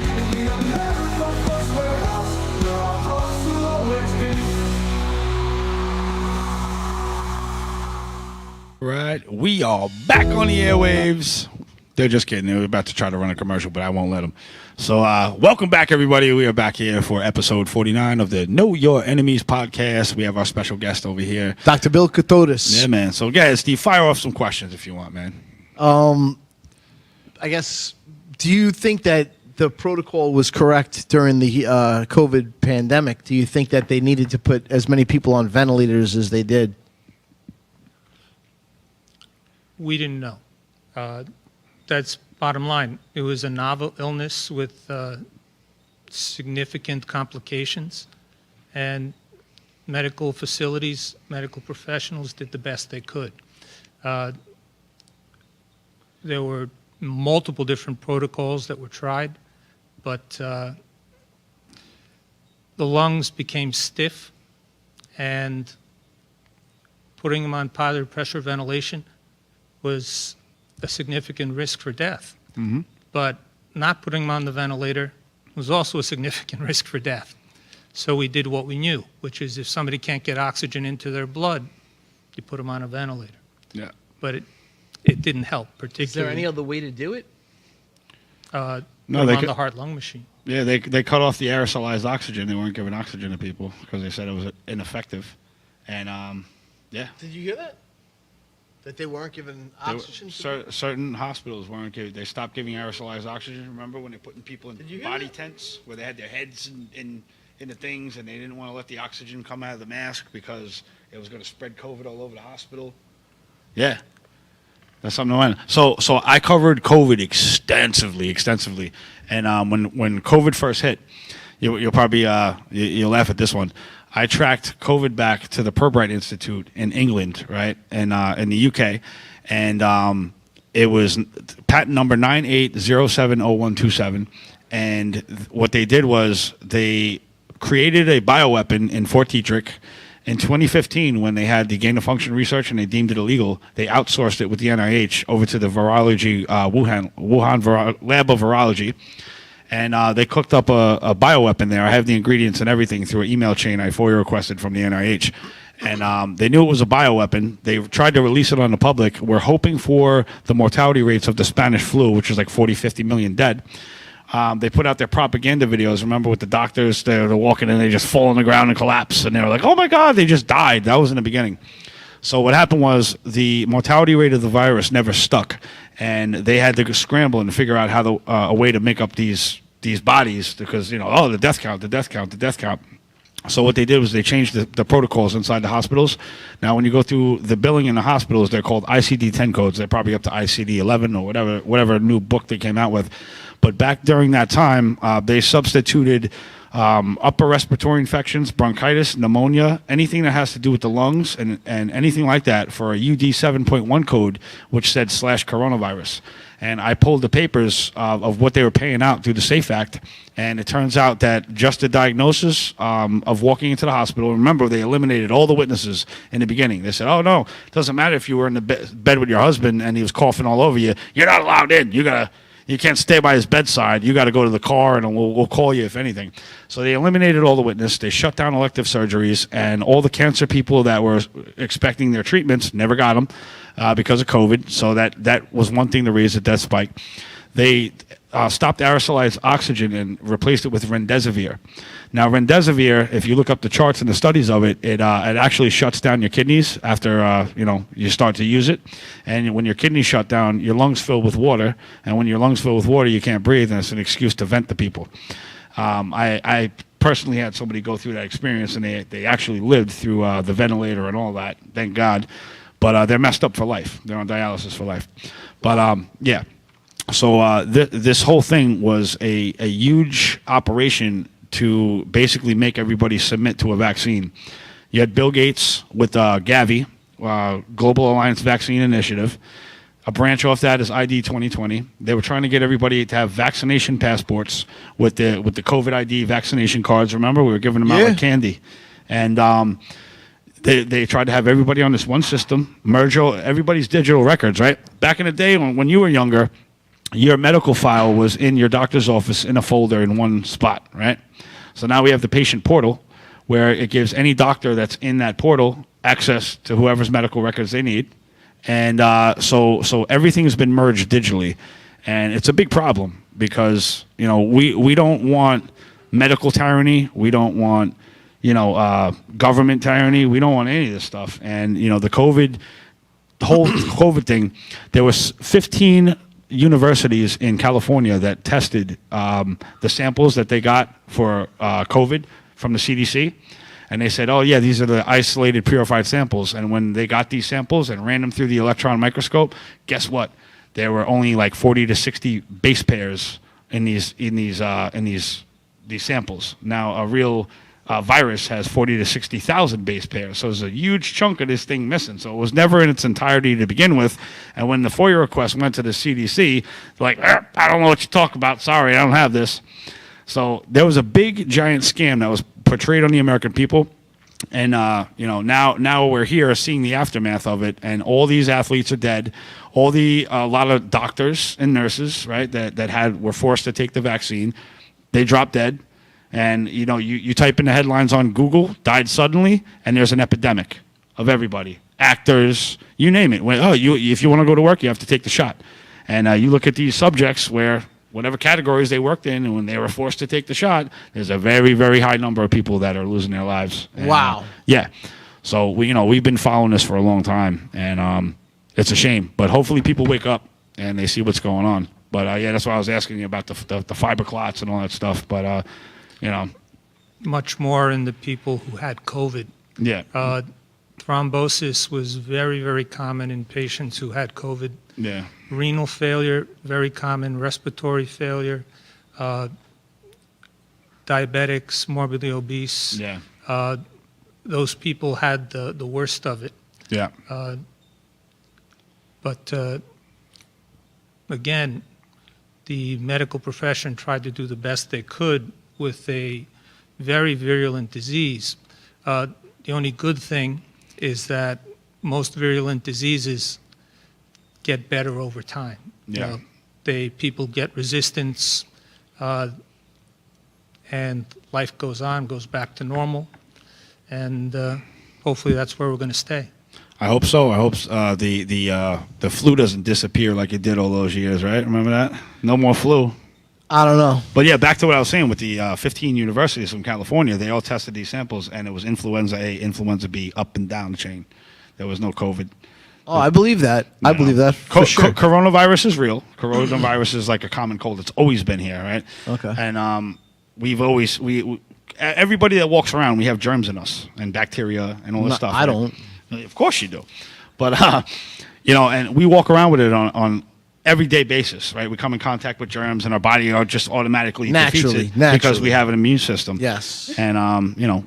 Right, we are back on the airwaves. They're just kidding. They were about to try to run a commercial, but I won't let them. So welcome back, everybody. We are back here for episode 49 of the Know Your Enemies podcast. We have our special guest over here, Dr. Bill Kokotos. Yeah, man. So, guys, Steve, fire off some questions if you want, man. I guess, do you think that the protocol was correct during the COVID pandemic? Do you think that they needed to put as many people on ventilators as they did? We didn't know. That's bottom line. It was a novel illness with significant complications, and medical facilities, medical professionals did the best they could. There were multiple different protocols that were tried, but the lungs became stiff, and putting them on positive pressure ventilation was a significant risk for death. Mm-hmm. But not putting them on the ventilator was also a significant risk for death. So we did what we knew, which is if somebody can't get oxygen into their blood, you put them on a ventilator. Yeah. But it didn't help particularly. Is there any other way to do it? No, they on could- the heart-lung machine. Yeah, they cut off the aerosolized oxygen. They weren't giving oxygen to people because they said it was ineffective. And, yeah. Did you hear that? That they weren't giving They were- oxygen? certain hospitals weren't giving. They stopped giving aerosolized oxygen. Remember when they're putting people in hear body that? tents where they had their heads in the things, and they didn't want to let the oxygen come out of the mask because it was going to spread COVID all over the hospital. Yeah, that's something to learn. So I covered COVID extensively, and when COVID first hit, you'll probably you'll laugh at this one. I tracked COVID back to the Pirbright Institute in England, right, and in the UK, and it was patent number 98070127, and what they did was they created a bioweapon in Fort Detrick. In 2015, when they had the gain-of-function research and they deemed it illegal, they outsourced it with the NIH over to the virology Wuhan lab of virology. And they cooked up a bioweapon there. I have the ingredients and everything through an email chain I FOIA requested from the NIH. And they knew it was a bioweapon. They tried to release it on the public. We're hoping for the mortality rates of the Spanish flu, which is like 40, 50 million dead. They put out their propaganda videos. Remember with the doctors, they're walking and they just fall on the ground and collapse. And they were like, oh my God, they just died. That was in the beginning. So what happened was the mortality rate of the virus never stuck, and they had to scramble and figure out how a way to make up these bodies because the death count. So what they did was they changed the protocols inside the hospitals. Now when you go through the billing in the hospitals, they're called ICD-10 codes. They're probably up to ICD-11 or whatever new book they came out with. But back during that time, they substituted upper respiratory infections, bronchitis, pneumonia, anything that has to do with the lungs and anything like that for a UD 7.1 code, which said /coronavirus. And I pulled the papers of what they were paying out through the SAFE Act, and it turns out that just the diagnosis of walking into the hospital, remember they eliminated all the witnesses in the beginning. They said, oh no, it doesn't matter if you were in the bed with your husband and he was coughing all over you, you're not allowed in. You can't stay by his bedside. You got to go to the car, and we'll call you if anything. So they eliminated all the witnesses. They shut down elective surgeries, and all the cancer people that were expecting their treatments never got them because of COVID. So that was one thing to raise the death spike. They stopped aerosolized oxygen and replaced it with remdesivir. Now, remdesivir, if you look up the charts and the studies of it, it actually shuts down your kidneys after you start to use it. And when your kidneys shut down, your lungs fill with water. And when your lungs fill with water, you can't breathe, and it's an excuse to vent to people. I personally had somebody go through that experience, and they actually lived through the ventilator and all that, thank God. But they're messed up for life. They're on dialysis for life. But, yeah. So this whole thing was a huge operation to basically make everybody submit to a vaccine. You had Bill Gates with Gavi, Global Alliance Vaccine Initiative. A branch off that is ID 2020. They were trying to get everybody to have vaccination passports with the COVID ID vaccination cards. Remember, we were giving them out like candy. And they tried to have everybody on this one system, merge everybody's digital records, right? Back in the day when you were younger, your medical file was in your doctor's office in a folder in one spot, right? So now we have the patient portal, where it gives any doctor that's in that portal access to whoever's medical records they need. And so everything has been merged digitally. And it's a big problem because, we don't want medical tyranny. We don't want, government tyranny. We don't want any of this stuff. And, the whole COVID thing, there was 15 universities in California that tested the samples that they got for COVID from the CDC. And they said, oh, yeah, these are the isolated purified samples. And when they got these samples and ran them through the electron microscope, guess what? There were only like 40 to 60 base pairs in these samples. Now, a real virus has 40 to 60,000 base pairs. So there's a huge chunk of this thing missing. So it was never in its entirety to begin with. And when the FOIA request went to the CDC, they're like, I don't know what you talk about. Sorry, I don't have this. So there was a big, giant scam that was portrayed on the American people. And, now we're here seeing the aftermath of it. And all these athletes are dead. A lot of doctors and nurses, right, that were forced to take the vaccine, they dropped dead. And, you type in the headlines on Google, died suddenly, and there's an epidemic of everybody. Actors, you name it. If you want to go to work, you have to take the shot. And you look at these subjects where whatever categories they worked in, and when they were forced to take the shot, there's a very, very high number of people that are losing their lives. And, wow. Yeah. So, we've been following this for a long time, and it's a shame. But hopefully people wake up and they see what's going on. But, that's why I was asking you about the fiber clots and all that stuff. But, Much more in the people who had COVID. Yeah. Thrombosis was very, very common in patients who had COVID. Yeah. Renal failure, very common. Respiratory failure. Diabetics, morbidly obese. Yeah. Those people had the worst of it. Yeah. But again, the medical profession tried to do the best they could with a very virulent disease. The only good thing is that most virulent diseases get better over time. Yeah. People get resistance, and life goes on, goes back to normal, and hopefully that's where we're going to stay. I hope so. I hope the flu doesn't disappear like it did all those years, right? Remember that? No more flu. I don't know. But yeah, back to what I was saying with the 15 universities from California, they all tested these samples, and it was influenza A, influenza B, up and down the chain. There was no COVID. Oh, I believe that. I believe that for sure. Coronavirus is real. Coronavirus is like a common cold. It's always been here, right? Okay. And everybody that walks around, we have germs in us and bacteria and all this stuff. I don't. Of course you do. But, and we walk around with it on everyday basis, right? We come in contact with germs, and our body just automatically defeats it because we have an immune system. Yes. And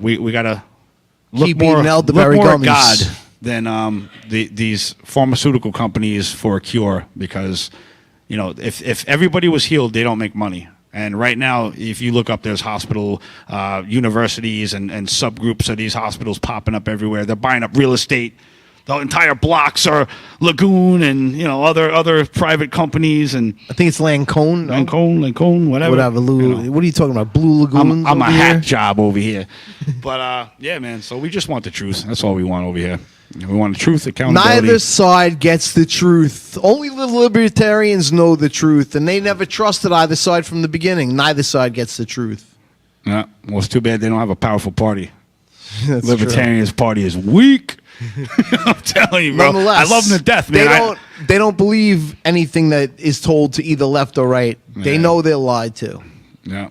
we got to look Keep more eating elderberry at gummies. God than these pharmaceutical companies for a cure, because if everybody was healed, they don't make money. And right now, if you look up, there's hospital, universities, and subgroups of these hospitals popping up everywhere. They're buying up real estate. The entire blocks are Lagoon and other private companies, and I think it's Lancome. No? Lancome, whatever. What are you talking about? Blue Lagoons? I'm a over hack here? job over here. But yeah, man. So we just want the truth. That's all we want over here. We want the truth, accountability. Neither side gets the truth. Only the libertarians know the truth, and they never trusted either side from the beginning. Neither side gets the truth. Yeah. Well, it's too bad they don't have a powerful party. That's Libertarians party is weak. I'm telling you, bro. Nonetheless, I love them to death, man. They don't believe anything that is told to either left or right. They know they're lied to. Yeah.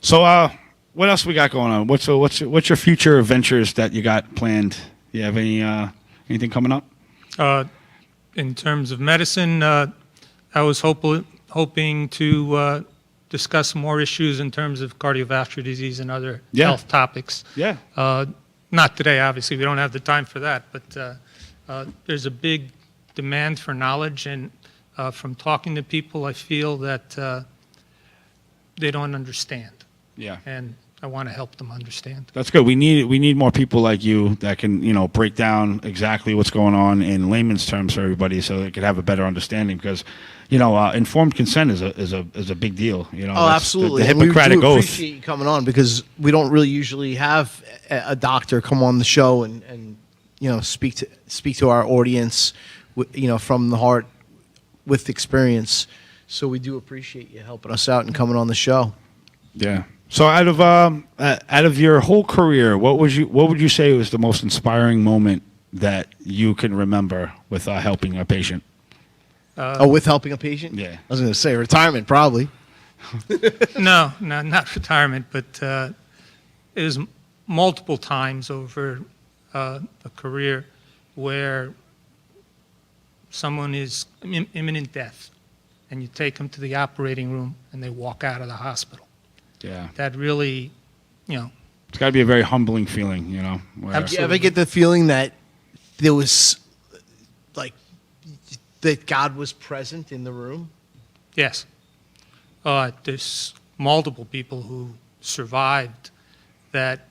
So, what else we got going on? What's your future ventures that you got planned? You have anything coming up? In terms of medicine, I was hoping to discuss more issues in terms of cardiovascular disease and other health topics. Yeah. Not today, obviously. We don't have the time for that. But there's a big demand for knowledge. And from talking to people, I feel that they don't understand. Yeah. And I want to help them understand. That's good. We need more people like you that can, break down exactly what's going on in layman's terms for everybody, so they could have a better understanding. Because, informed consent is a big deal. Oh, absolutely. The And we Hippocratic do Oath. appreciate you coming on, because we don't really usually have a doctor come on the show and speak to our audience, from the heart with experience. So we do appreciate you helping us out and coming on the show. Yeah. So out of your whole career, what would you say was the most inspiring moment that you can remember with helping a patient? With helping a patient? Yeah. I was going to say retirement, probably. No, not retirement, but it was multiple times over a career where someone is imminent death, and you take them to the operating room and they walk out of the hospital. Yeah. That really, It's got to be a very humbling feeling, where- Do you ever get the feeling that there was, that God was present in the room? Yes. There's multiple people who survived that,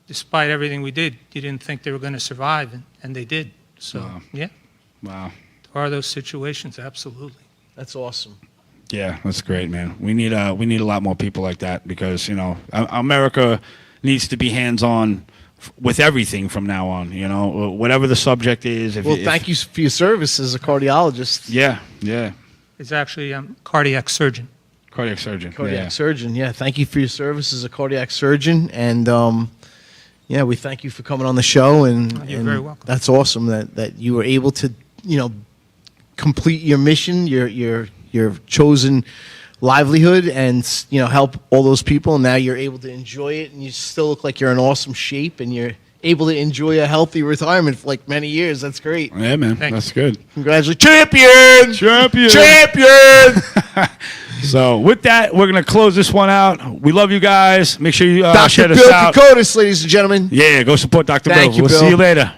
despite everything we did, you didn't think they were going to survive, and they did. So, Wow. yeah. Wow. There are those situations, absolutely. That's awesome. Yeah, that's great, man. We need a lot more people like that, because America needs to be hands-on with everything from now on. Whatever the subject is. Thank you for your service as a cardiologist. Yeah, yeah. It's actually cardiac surgeon. Cardiac surgeon. Cardiac surgeon. Yeah, thank you for your service as a cardiac surgeon, and we thank you for coming on the show. And You're very welcome. That's awesome that you were able to complete your mission, your chosen livelihood, and help all those people. And now you're able to enjoy it, and you still look like you're in awesome shape, and you're able to enjoy a healthy retirement for many years. That's great. Yeah, man. That's good. Congratulations, champion! So with that, we're gonna close this one out. We love you guys. Make sure you Dr. share Bill this out. Kokotos, ladies and gentlemen. Yeah, go support Dr. Thank Bill. you, We'll Bill. see you later.